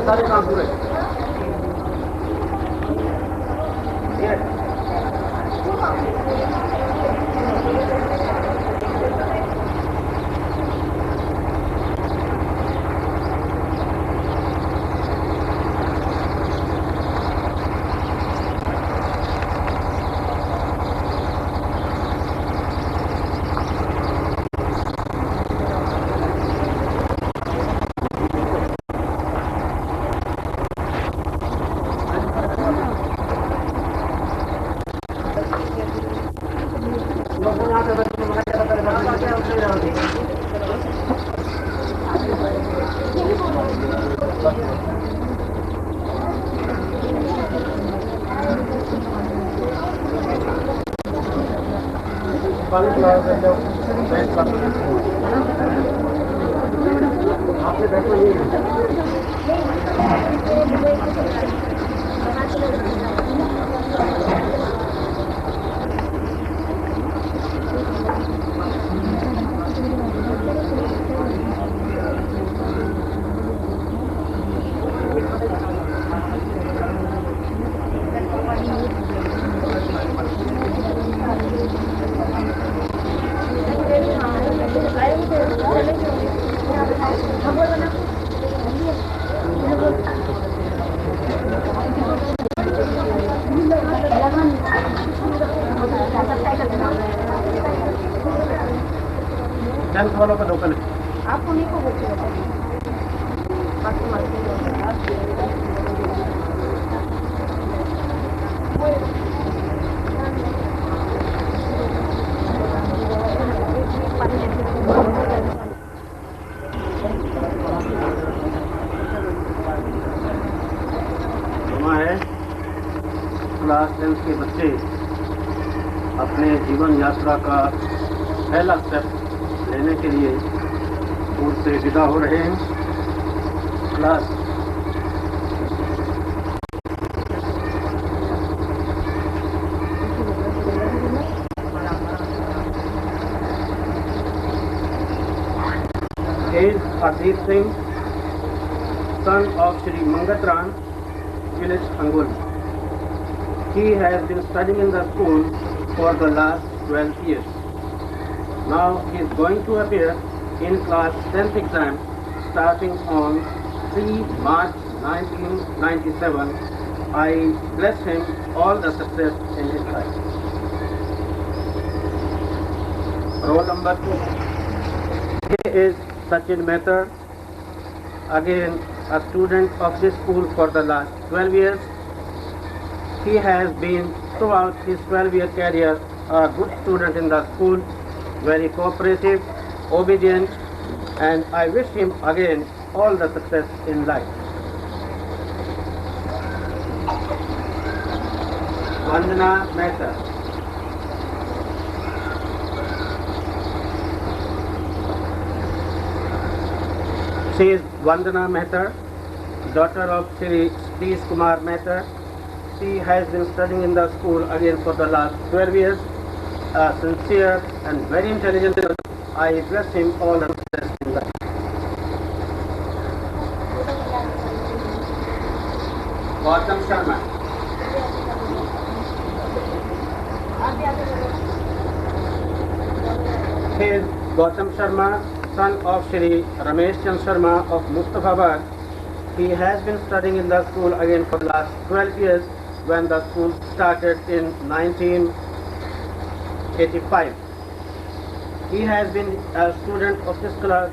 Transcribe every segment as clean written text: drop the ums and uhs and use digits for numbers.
सारे काम पूरे वालों का लोकल आपको नहीं को क्लास 10 के बच्चे अपने जीवन यात्रा का पहला स्टेप लेने के लिए स्कूल से विदा हो रहे हैं। Class is Ardeep Singh, son of Shri Mangatran, village Angoli. He has been studying in the school for the last 12 years. Now he is going to appear in class 10th exam starting on 3 March 1997. I bless him all the success in his life. Roll number 2. He is Sachin Mehta, again a student of this school for the last 12 years. He has been throughout his 12-year career a good student in the school, very cooperative, obedient, and I wish him again all the success in life. Vandana Mehta. She is Vandana Mehta, daughter of Shri Satish Kumar Mehta. She has been studying in the school again for the last 12 years. A sincere and very intelligent girl. I bless him all the success in life. Gautam Sharma. He is Gautam Sharma, son of Shri Ramesh Chand Sharma of Mustafabad. He has been studying in the school again for the last 12 years when the school started in 1985. He has been a student of this class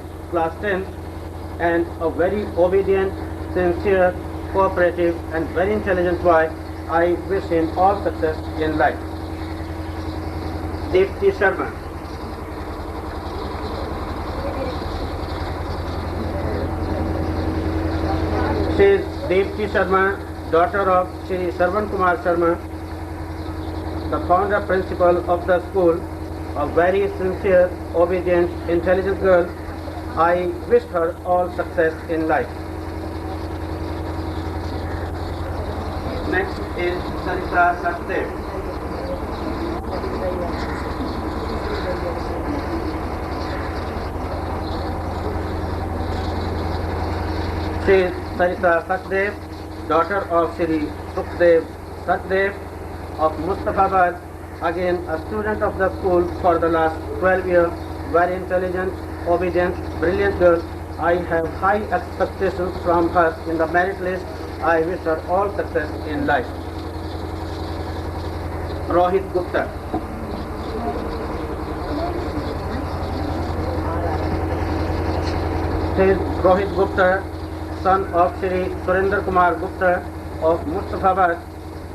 10 and a very obedient, sincere, cooperative and very intelligent boy. I wish him all success in life. Deepti Sharma. She is Deepti Sharma, daughter of Shri Sarvan Kumar Sharma, the founder principal of the school, a very sincere, obedient, intelligent girl. I wish her all success in life. Next is Sarita Sachdev. She is Sarita Sachdev, daughter of Shri Sukhdev Sachdev of Mustafabad, again a student of the school for the last 12 years, very intelligent, obedient, brilliant girl. I have high expectations from her in the merit list. I wish her all success in life. Rohit Gupta. He is Rohit Gupta, son of Shri Surinder Kumar Gupta of Mustafabad.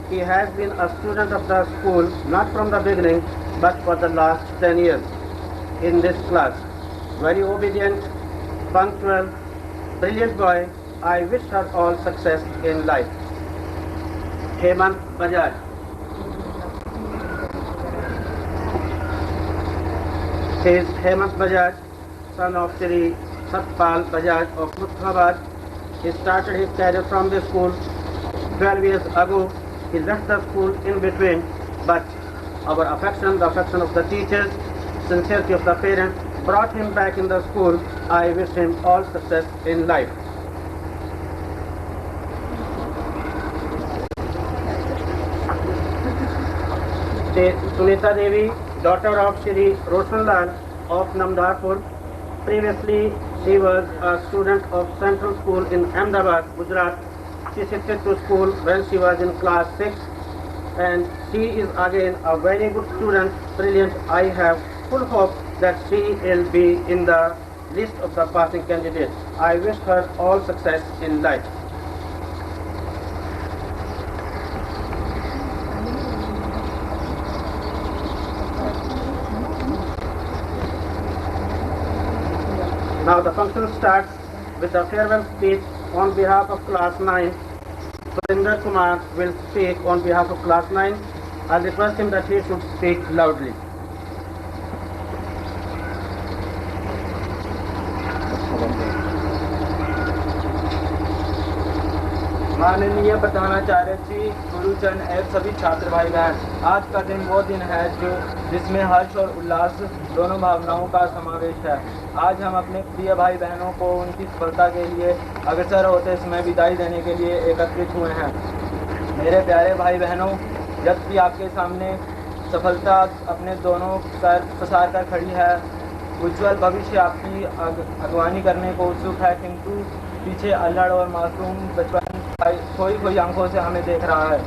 He has been a student of the school not from the beginning but for the last 10 years in this class. Very obedient, punctual, brilliant boy. I wish her all success in life. Hemant Bajaj. He is Hemant Bajaj, son of Shri Satpal Bajaj of Mustafabad. He started his career from the school 12 years ago. He left the school in between, but our affection, the affection of the teachers, sincerity of the parents brought him back in the school. I wish him all success in life. Sunita Devi, daughter of Shri Roshan Lal of Namdarpur. Previously, she was a student of Central School in Ahmedabad, Gujarat. She shifted to school when she was in class 6 and she is again a very good student, brilliant. I have full hope that she will be in the list of the passing candidates. I wish her all success in life. Now the function starts with the farewell speech on behalf of class 9. Surinder Kumar will speak on behalf of class 9. I'll request him that he should speak loudly. माननीय प्रधानाचार्य जी, गुरुजन एवं सभी छात्र भाई बहन, आज का दिन वो दिन है जिसमें हर्ष और उल्लास दोनों भावनाओं का समावेश है। आज हम अपने प्रिय भाई बहनों को उनकी सफलता के लिए अग्रसर होते समय विदाई देने के लिए एकत्रित हुए हैं। मेरे प्यारे भाई बहनों, जबकि आपके सामने सफलता अपने दोनों सर पसार कर खड़ी है, उज्जवल भविष्य आपकी अगवानी करने को उत्सुक है, किंतु पीछे अल्लड़ और मासूम बचपन खोई खोई आंखों से हमें देख रहा है।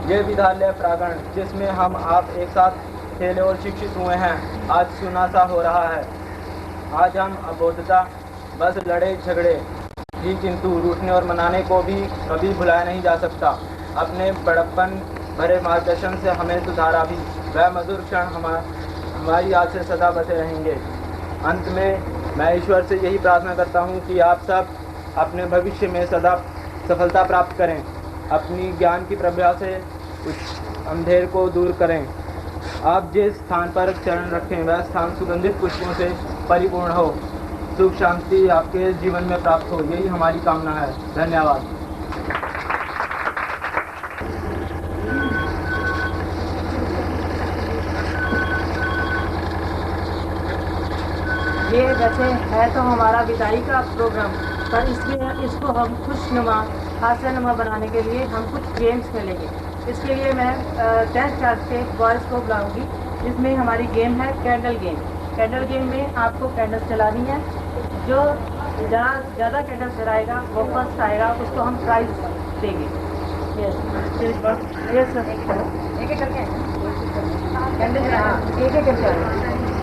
ये विद्यालय प्रांगण जिसमें हम आप एक साथ खेले और शिक्षित हुए हैं, आज सुनासा हो रहा है। आज हम अबोधता बस लड़े झगड़े ही, किंतु रूठने और मनाने को भी कभी भुलाया नहीं जा सकता। अपने बड़प्पन भरे मार्गदर्शन से हमें सुधारा भी, वह मधुर क्षण हमारी याद से सदा बसे रहेंगे। अंत में मैं ईश्वर से यही प्रार्थना करता हूँ कि आप सब अपने भविष्य में सदा सफलता प्राप्त करें, अपनी ज्ञान की प्रभा से उस अंधेर को दूर करें। आप जिस स्थान पर चरण रखें वह स्थान सुगंधित पुष्पों से परिपूर्ण हो, सुख शांति आपके जीवन में प्राप्त हो, यही हमारी कामना है। धन्यवाद। ये वैसे है तो हमारा विदाई का प्रोग्राम, पर इसको हम खुशनुमा हास्यनुमा बनाने के लिए हम कुछ गेम्स खेलेंगे। इसके लिए मैं 10th क्लास के बॉयज़ को बुलाऊंगी, जिसमें हमारी गेम है कैंडल गेम। कैंडल गेम में आपको कैंडल्स जलानी है। जो ज़्यादा कैंडल्स जलाएगा वो फर्स्ट आएगा, उसको हम प्राइज देंगे। यस सर, एक एक करके कैंडल एक एक करके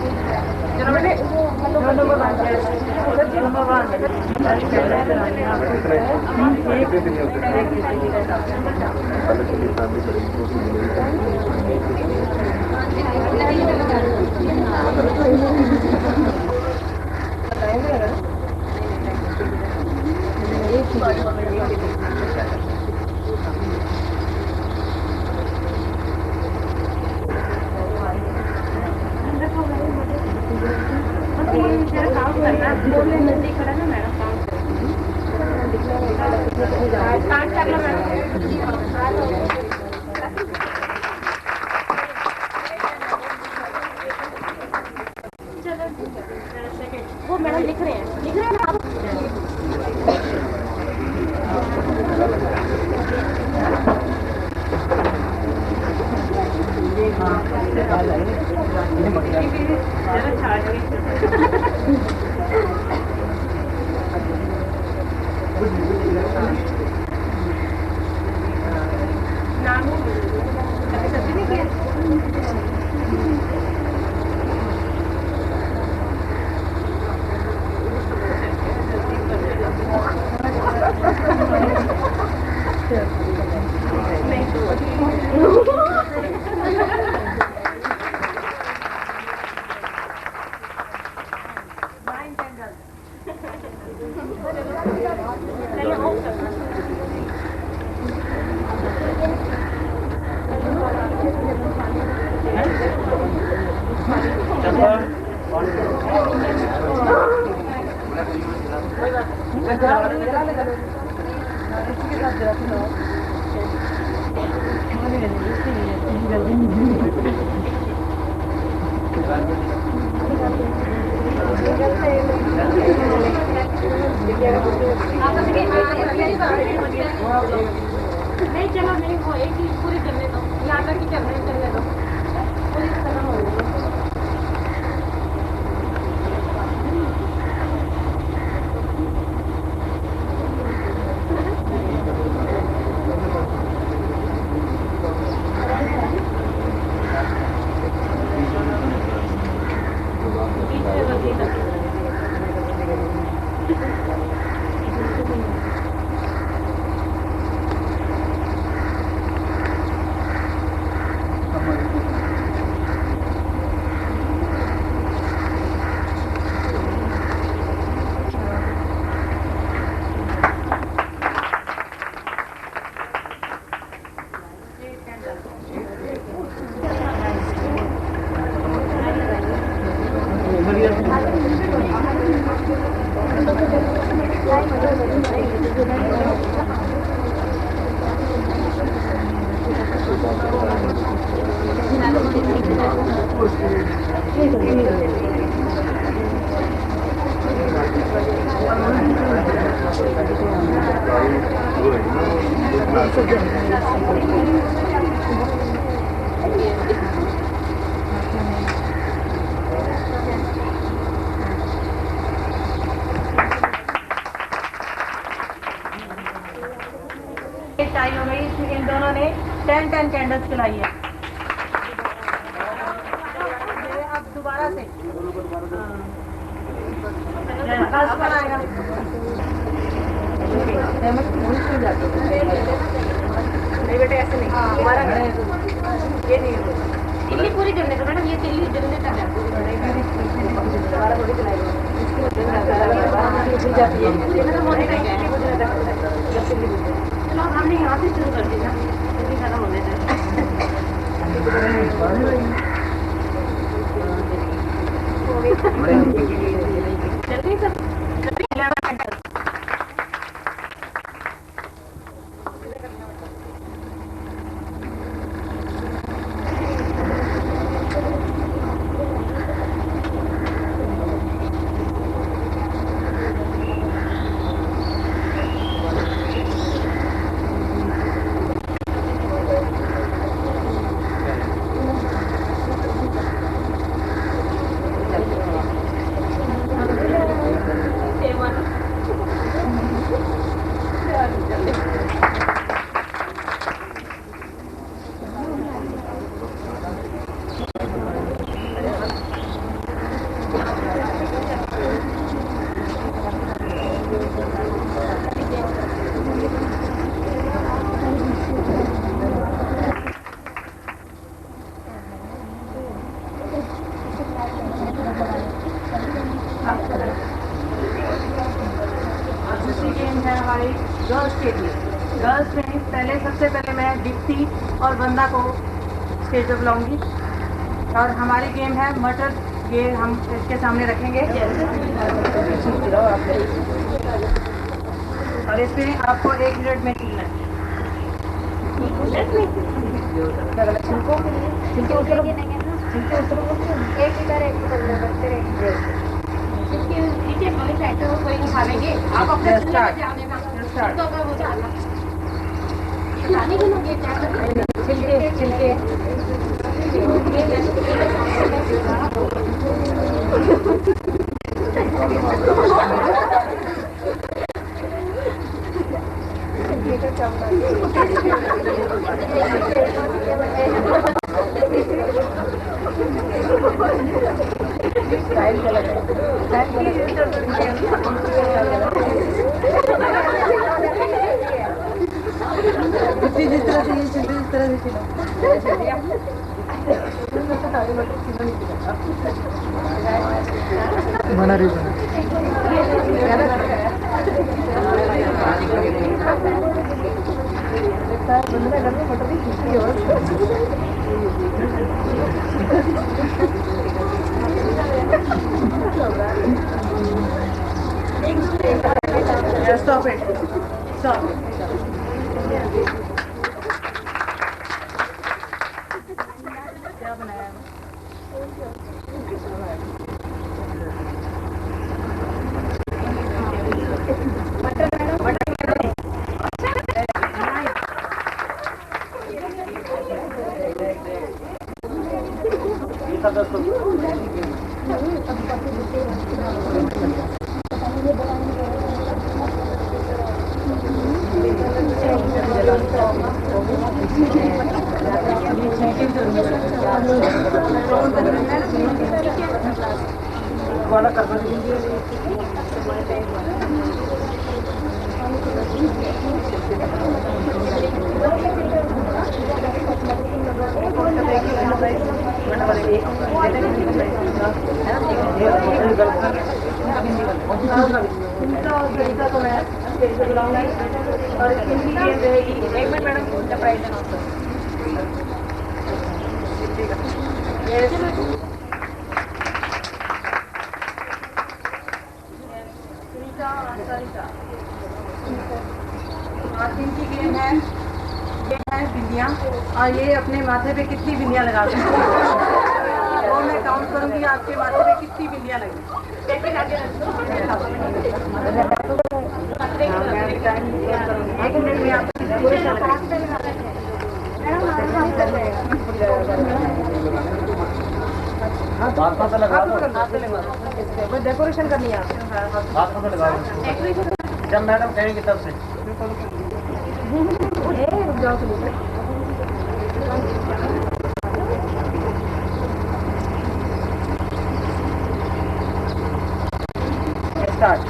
वो मैडम लिख रहे हैं ना आप। नहीं चलो नहीं वो एक चीज पूरी करने दो यहाँ तक ही चलने दो पूरी खत्म हो गई टाई हो गई इसमें इन दोनों ने 10 कैंडल्स जलाई है अब दोबारा से बनाएगा नहीं बेटे ऐसे नहीं हमारा ये नहीं तिल्ली पूरी करने दो मैडम ये तिल्ली जलने तक थोड़ी चलाएगा चलो हमने यहाँ से शुरू कर दी ना जल्दी खत्म होने जल्दी सब हमारी गर्ल्स के लिए गर्ल्स में सबसे पहले मैं दीप्ति और वंदा को स्टेज पर बुलाऊंगी और हमारी गेम है मटर ये हम इसके सामने रखेंगे और इसमें आपको 1 मिनट में चलना है कोई उठाएंगे आप अपने छिलके जिस तरह से बना रही Stop it. Stop. क्या बनाया? वाला करना सुनीता को मैं स्टेज पे बुलाऊंगी और हिंदी गेम रहेगी। 1 minute madam, the prize announcer. Sunita और सरिता। आज इनकी गेम है, ये है बिंदियाँ, और ये अपने माथे पे कितनी बिंदियाँ लगाते हैं वो मैं काउंट करूंगी आपके माथे पे कितनी बिंदियाँ लगी। एक मिनट में आप पूरे डेकोरेशन करनी है जब मैडम कहेंगे तब से। रुक जाओ स्टार्ट।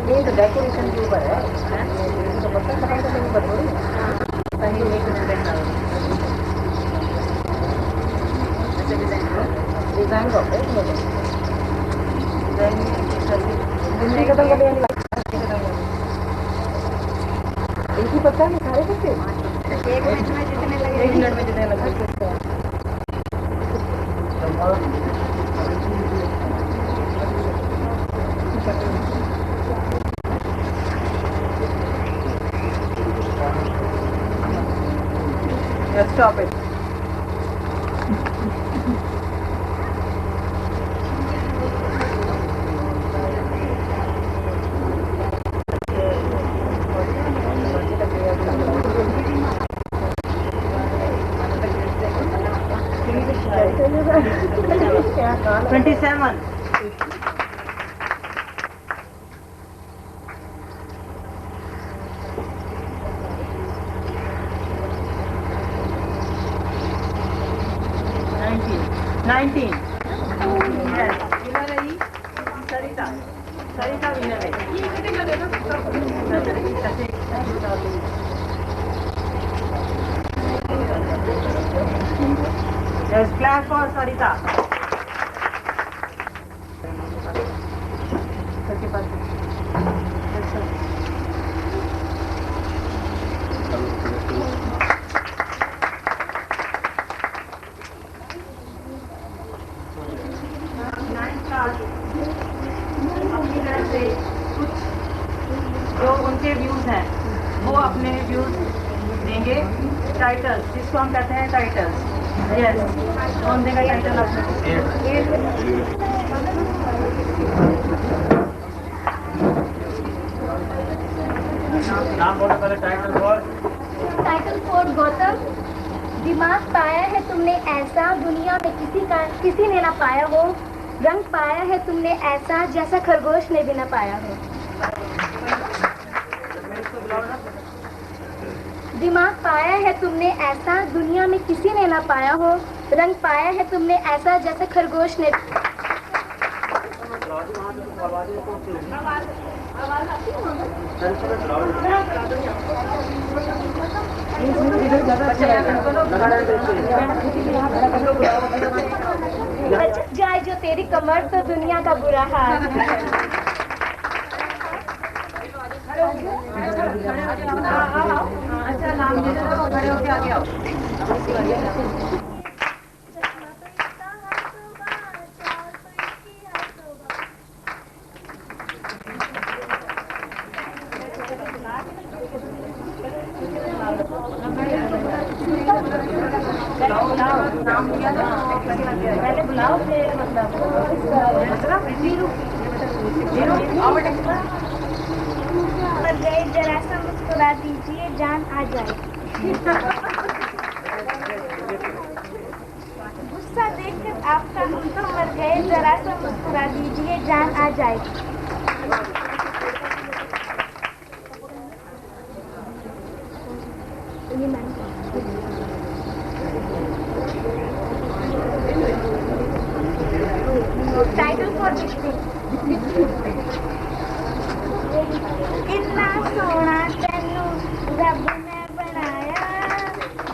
ये तो डेकोरेशन के ऊपर है, तो बच्चा खत्म करने के ऊपर थोड़ी कहीं एक डिजाइन का है डिजाइन खत्म करने वाली एक ही पत्ता नहीं, सारे पत्ते 1 मिनट में जितने लगे, 1 मिनट में जितने लगे। Stop it. $27. $19. Yes. Winner रही सरिता। सरिता winner रही। Yes, clap for Sarita. सबके पास अपनी तरफ से कुछ जो उनके व्यूज हैं वो अपने व्यूज देंगे। टाइटल्स, जिसको हम कहते हैं टाइटल्स। यस, कौन देगा टाइटल आपने? नाम बोलो पहले। Title for Gautam. दिमाग पाया है तुमने ऐसा दुनिया में किसी ने ना पाया हो। रंग पाया है तुमने ऐसा जैसा खरगोश ने भी ना पाया हो। दिमाग पाया है तुमने ऐसा दुनिया में किसी ने ना पाया हो। रंग पाया है तुमने ऐसा जैसा खरगोश ने लचक जाए जो तेरी कमर तो दुनिया का बुरा हाल। अच्छा नाम दे दो, खड़े होके आगे आओ। पहले बुलाओ फिर मतलब मर गए जरा सा मुस्कुरा दीजिए जान आ जाए। गुस्सा देखकर आपका हम तो मर गए जरा सा मुस्कुरा दीजिए जान आ जाए। टाइटल फॉर इतना सोना तेनू रब ने बनाया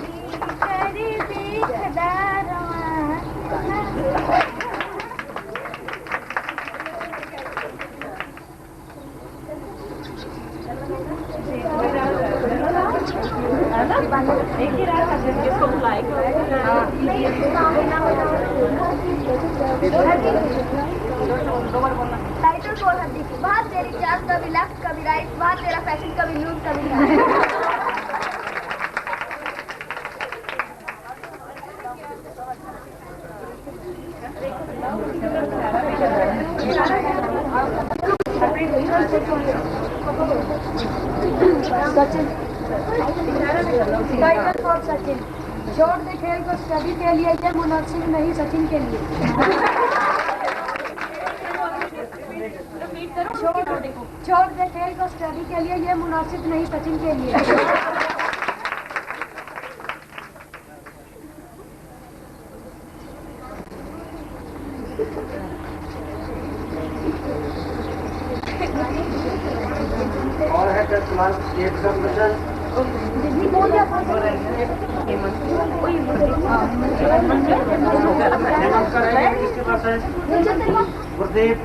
दिल करी देखदा रवां। एक ही रात जिसको बुलाए टाइटल फॉर हद्दी बात तेरी चाल कभी लेफ्ट कभी राइट बात तेरा फैशन कभी लूज कभी टाइट। टाइटल फॉर सचिन छोड़ दे खेल को स्टडी के लिए ये मुनासिब नहीं सचिन के लिए। छोड़ दे खेल को स्टडी के लिए ये मुनासिब नहीं सचिन के लिए। और है 10 मार्क्स की एग्जामिनेशन। किसके पास है? गुरदीप,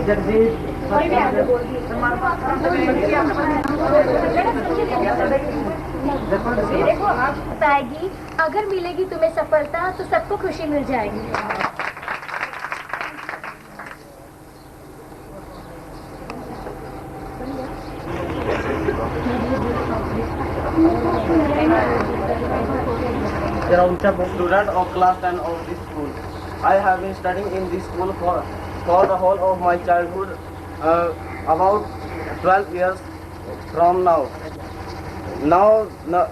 जगदीप, पाएगी अगर मिलेगी तुम्हें सफलता तो सबको खुशी मिल जाएगी। Student of class 10 of this school. I have been studying in this school for the whole of my childhood, about 12 years from now. Now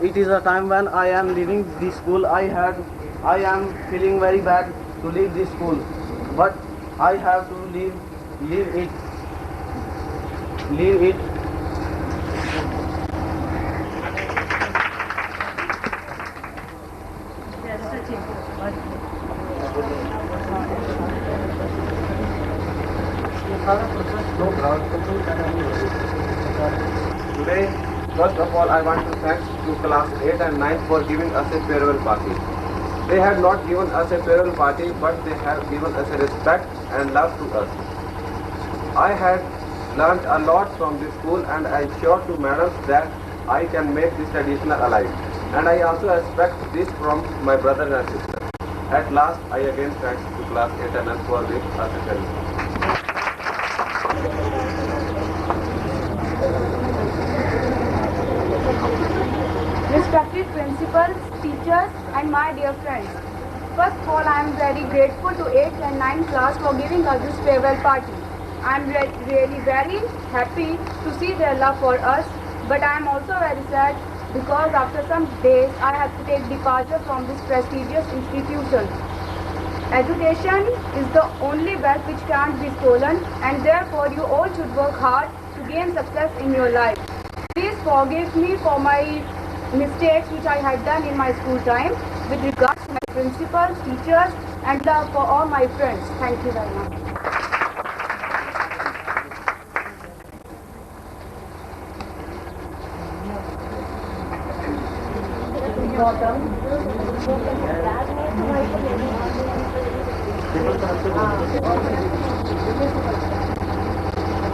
it is a time when I am leaving this school. I am feeling very bad to leave this school, but I have to leave it. Today, first of all, I want to thank to class 8 and 9 for giving us a farewell party. They have not given us a farewell party, but they have given us a respect and love to us. I had learned a lot from this school, and I am sure to madams that I can make this tradition alive. And I also expect this from my brothers and sisters. At last, I again thank to class 8 and 9 for this assistance. Respected principals, teachers and my dear friends. First of all, I am very grateful to 8th and 9th class for giving us this farewell party. I am really very happy to see their love for us, but I am also very sad because after some days I have to take departure from this prestigious institution. Education is the only wealth which can't be stolen, and therefore you all should work hard to gain success in your life. Please forgive me for my mistakes which I had done in my school time with regards to my principals, teachers and love for all my friends. Thank you very much.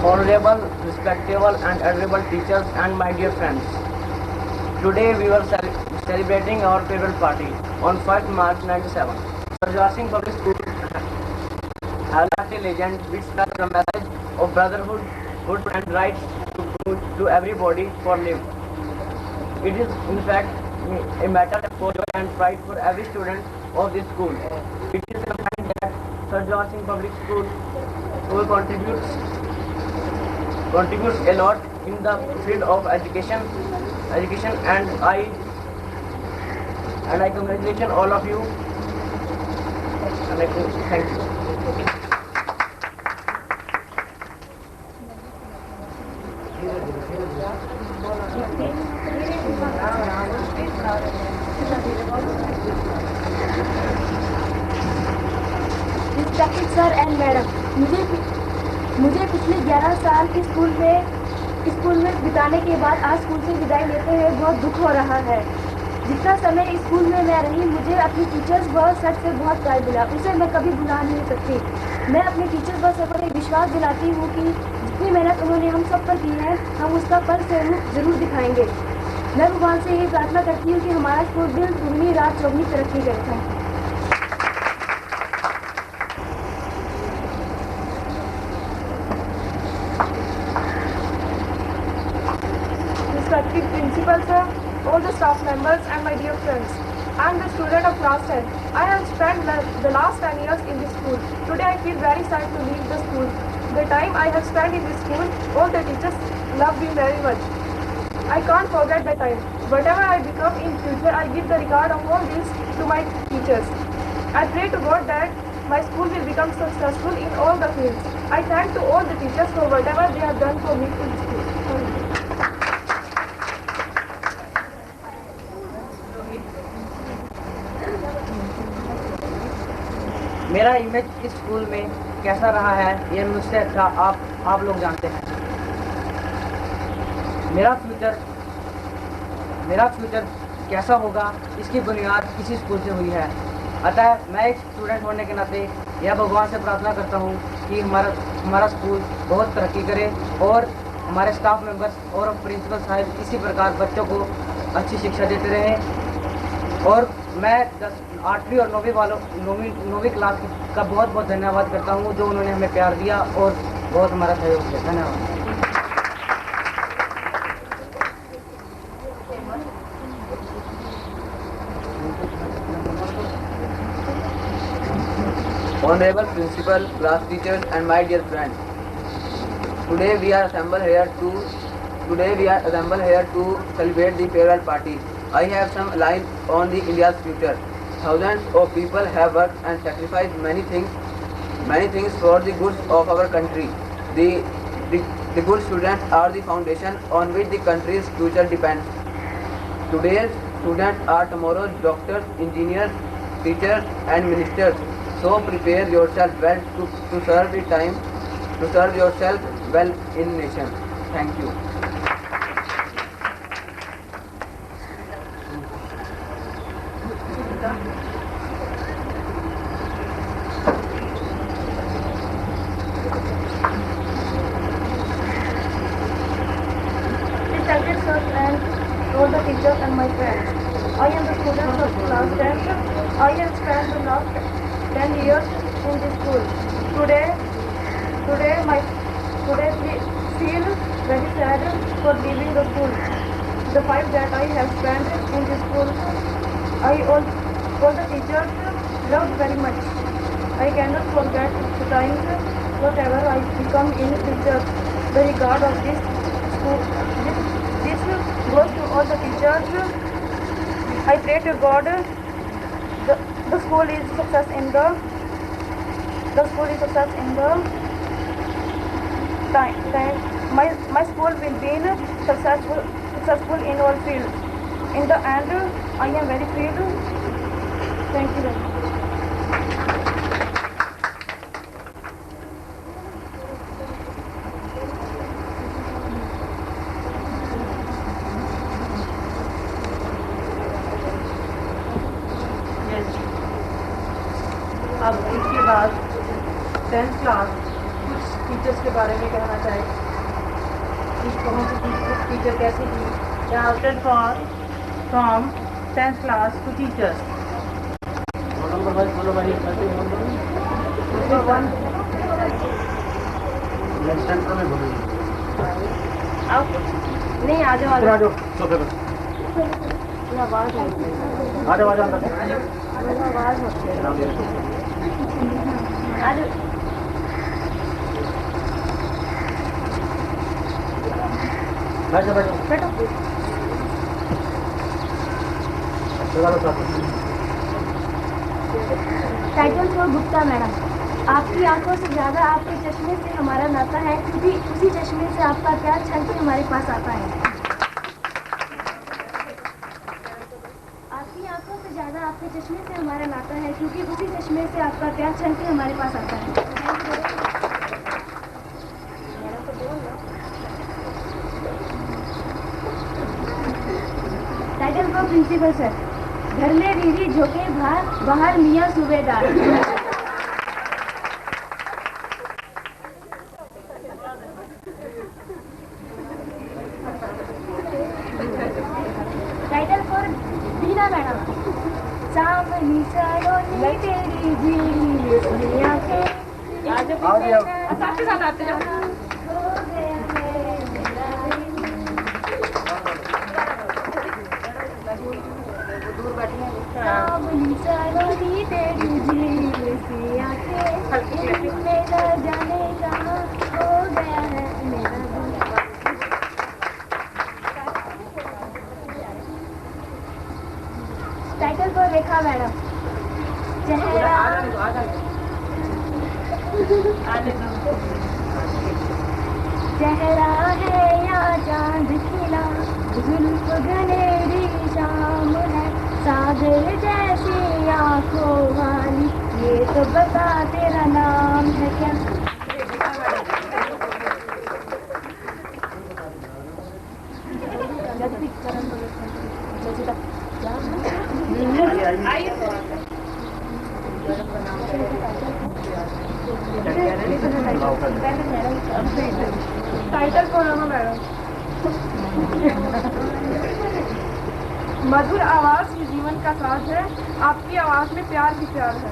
Honorable, respectable and admirable teachers and my dear friends. Today we were celebrating our farewell party on 1st March 97. Sarjar Singh Public School has left a legend which spreads the message of brotherhood, good and rights to everybody for live. It is in fact a matter of joy and pride for every student of this school. It is a fact that Sarjar Singh Public School contributes a lot in the field of education and I congratulate all of you and I thank you. Respected sir and madam, मुझे पिछले 11 साल school में बिताने के बाद आज school से विदाई लेते हुए बहुत दुख हो रहा है। जितना समय स्कूल में मैं रही, मुझे अपनी टीचर्स व सर से बहुत प्यार मिला, उसे मैं कभी भुला नहीं सकती। मैं अपने टीचर्स व सर पर एक विश्वास दिलाती हूँ कि जितनी मेहनत उन्होंने हम सब पर की है, हम उसका फल जरूर दिखाएंगे। मैं भगवान से यही प्रार्थना करती हूँ कि हमारा स्कूल दिन दुगनी रात चौगनी तरक्की करे। Respected principal sir, all the staff members and my dear friends. I am the student of class 10. I have spent the last 10 years in this school. Today I feel very sad to leave the school. The time I have spent in this school, all the teachers love me very much. I can't forget the time. Whatever I become in future, I give the regard of all this to my teachers. I pray to God that my school will become successful in all the fields. I thank to all the teachers for whatever they have done for me in school. मेरा image इस school में कैसा रहा है ये मुझसे अच्छा आप लोग जानते हैं। मेरा फ्यूचर कैसा होगा इसकी बुनियाद इसी स्कूल से हुई है। अतः मैं एक स्टूडेंट होने के नाते यह भगवान से प्रार्थना करता हूँ कि हमारा स्कूल बहुत तरक्की करे और हमारे स्टाफ मेंबर्स और प्रिंसिपल साहब इसी प्रकार बच्चों को अच्छी शिक्षा देते रहें। और मैं 8वीं और 9वीं क्लास का बहुत बहुत धन्यवाद करता हूँ जो उन्होंने हमें प्यार दिया और बहुत हमारा सहयोग किया। धन्यवाद। Honorable Principal, class teachers and my dear friends. Today we are assembled here to celebrate the farewell party. I have some lines on the India's future. Thousands of people have worked and sacrificed many things for the good of our country. The good students are the foundation on which the country's future depends. Today's students are tomorrow's doctors, engineers, teachers and ministers. So prepare yourself well to serve yourself well in nation. Thank you. Respected sir and all the teachers and my friends. I am the student of class 10. I have spent the last 10 years in this school. Today feel very sad for leaving the school. The 5 that I have spent in this school, all the teachers loved very much. I cannot forget the times whatever I become in future. The regard of this school, this goes to all the teachers. I pray to God the school is success in the time. My school will be successful in all fields. In the end, I am very thrilled. Thank you very much. अब इसके बाद 10th class कुछ teachers के बारे में कहना चाहे कि कौन सी टीचर कैसी थी। Shouted for from 10th class to teachers. Number 1 centre में बोलेंगे। नहीं आ जाओ आ जाओ सोफे पर आवाज आ जाओ अंदर आवाज होती है। आज बैठो बैठो टाइटल फॉर गुप्ता मैडम। आपकी आंखों से ज़्यादा आपके चश्मे से हमारा नाता है, क्योंकि उसी चश्मे से आपका प्यार छल के हमारे पास आता है। आपकी आंखों से ज़्यादा आपके चश्मे से हमारा नाता है, क्योंकि उसी चश्मे से आपका प्यार छल के हमारे पास आता है। Title for principal sir. घर में बीवी झोंके बाहर मियाँ सूबेदार। Title for Bina madam. सामनी सलोनी तेरी झीली आंखें। आपके साथ आते जाओ। सामनी सलोनी तेरी झीली सी आंखें। मेरा जाने कहाँ हो गया है मेरा दिल। Title for Rekha madam. चेहरा चेहरा है या चांद खिला, जुल्फ घनेरी शाम है, सागर जैसी आंखों वाली, ये तो बता तेरा नाम है क्या। टाइटल कौन है मैडम? मधुर आवाज ही जीवन का साथ है, आपकी आवाज में प्यार ही प्यार है।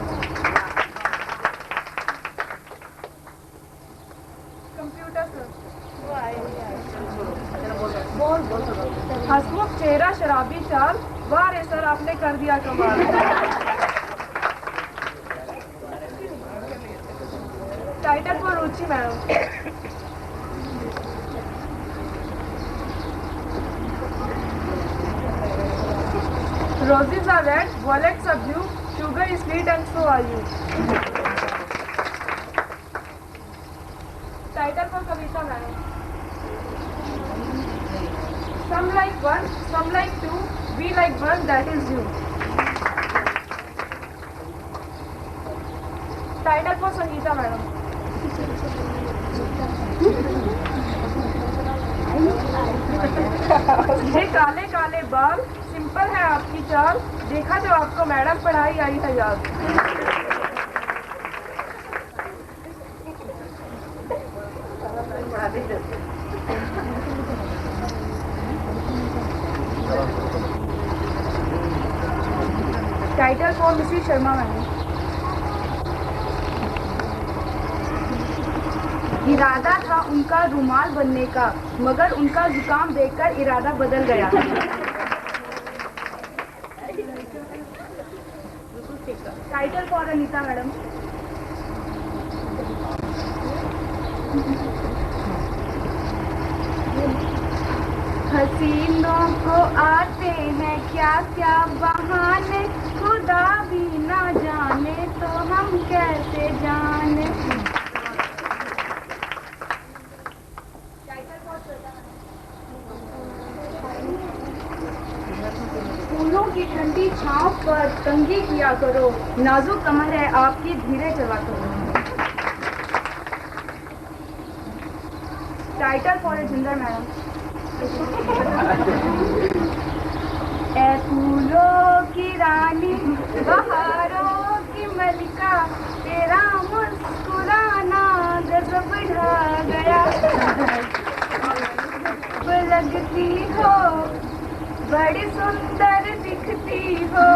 Computer sir. हंसमुख चेहरा शराबी चाल, वाह रे सर आपने कर दिया कमाल। Title for Ruchi madam. Roses are red, violets are blue, sugar is sweet and so are you. Title for Kavita madam. Some like one, some like two, we like one, that is you. Title for Sangeeta madam. ये काले काले बाल, simple है आपकी चाल, देखा जो आपको मैडम पढ़ाई आई है याद। Title for Mrs Sharma madam. इरादा था उनका रुमाल बनने का, मगर उनका जुकाम देखकर इरादा बदल गया। Title for Anita madam. हसीनों को आते हैं क्या क्या बहाने, खुदा भी ना जाने तो हम कैसे जाने। फूलों की ठंडी छांव पर तंगी किया करो, नाजुक कमर है आपकी धीरे चला करो। Title for Jinder madam. ए फूलों की रानी बहारों की मलिका, तेरा मुस्कुराना गजब ढा गया। लगती हो बड़ी सुंदर दिखती हो,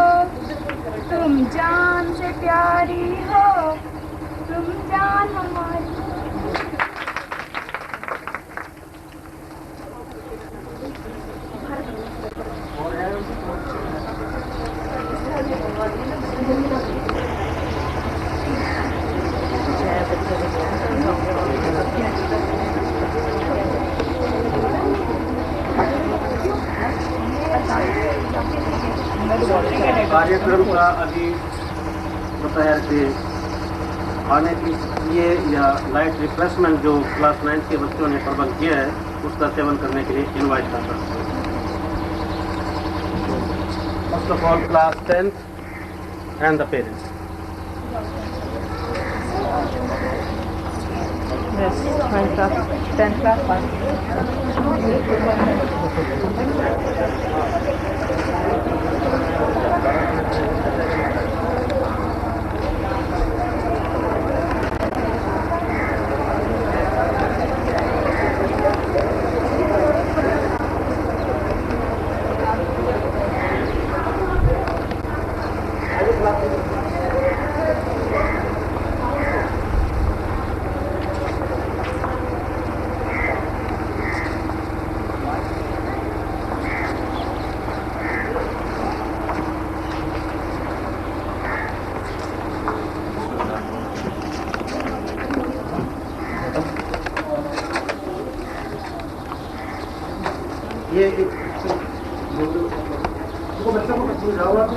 तुम जान से प्यारी हो, तुम जान हमारी। कार्यक्रम का अभी दोपहर के खाने के लिए या लाइट रिफ्रेशमेंट जो क्लास 9 के बच्चों ने प्रबंध किया है उसका सेवन करने के लिए इनवाइट करता हूँ। First of all class 10th and the parents. Yes, 10th class first. ये बच्चों को समझाओ आप।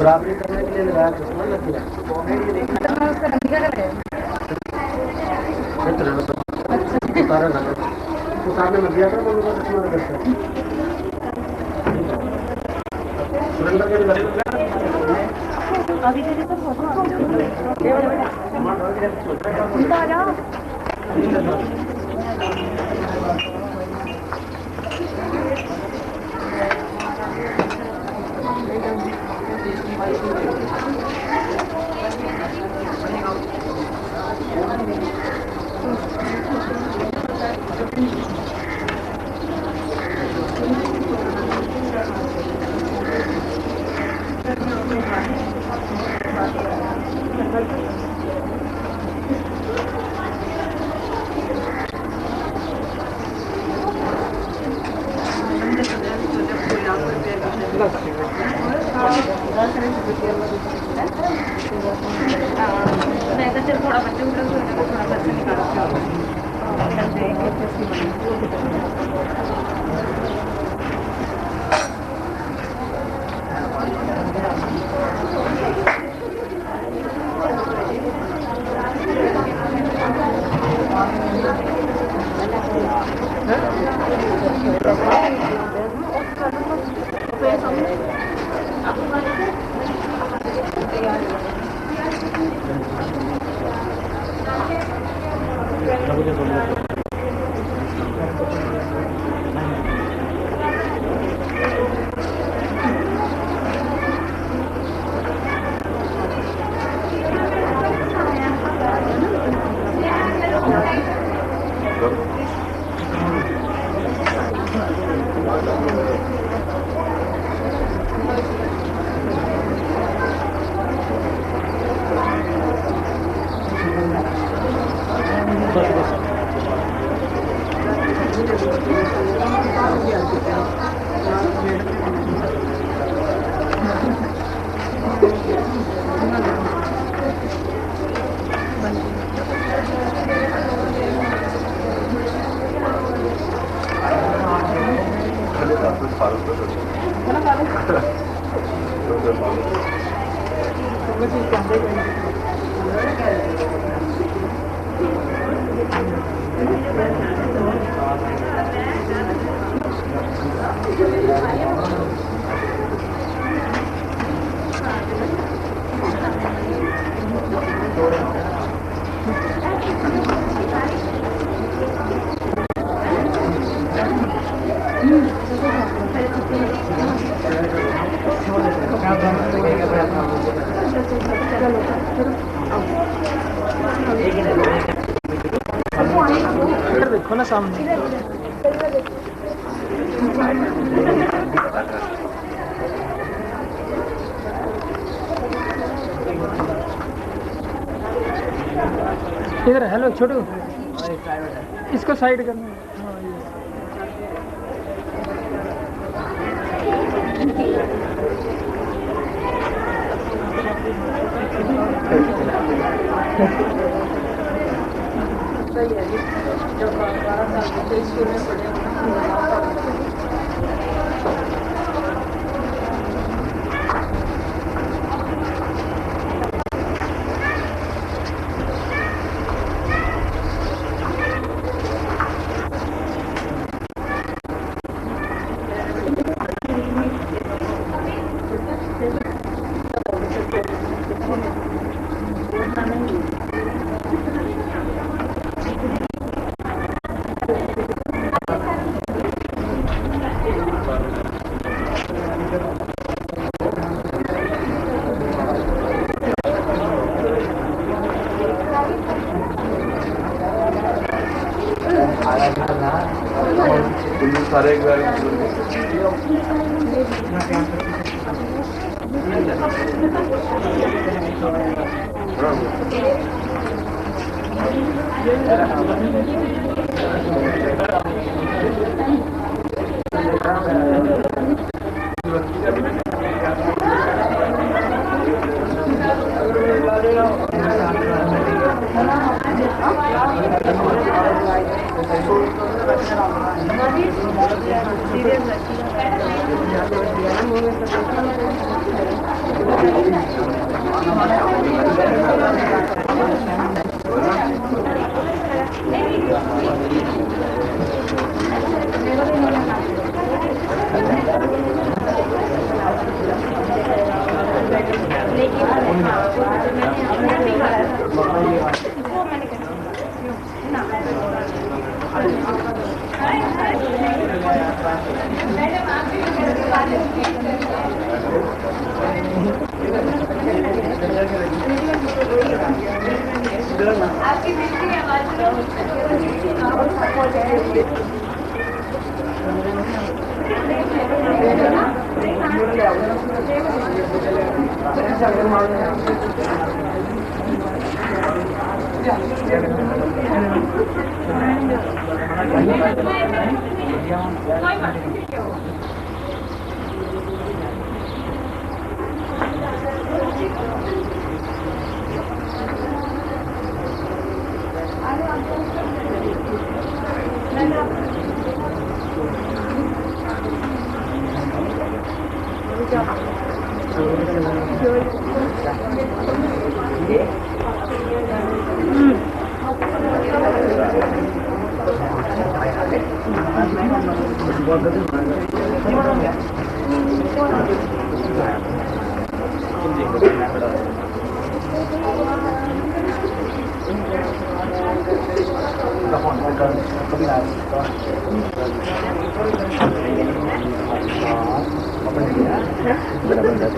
बराबरी करने के लिए लगाया चश्मा लग गया। उतारने में दिया था मम्मी का चश्मा लग गया। सुरेंद्र के लिए थोड़ा बच्चे थोड़ा बच्चे निकाल देखो ना सामने। इधर हेलो छोटू, इसको साइड करना। सही है जी, जब 12 साल के स्कूल में पढ़े। सारे एक बार benar-benar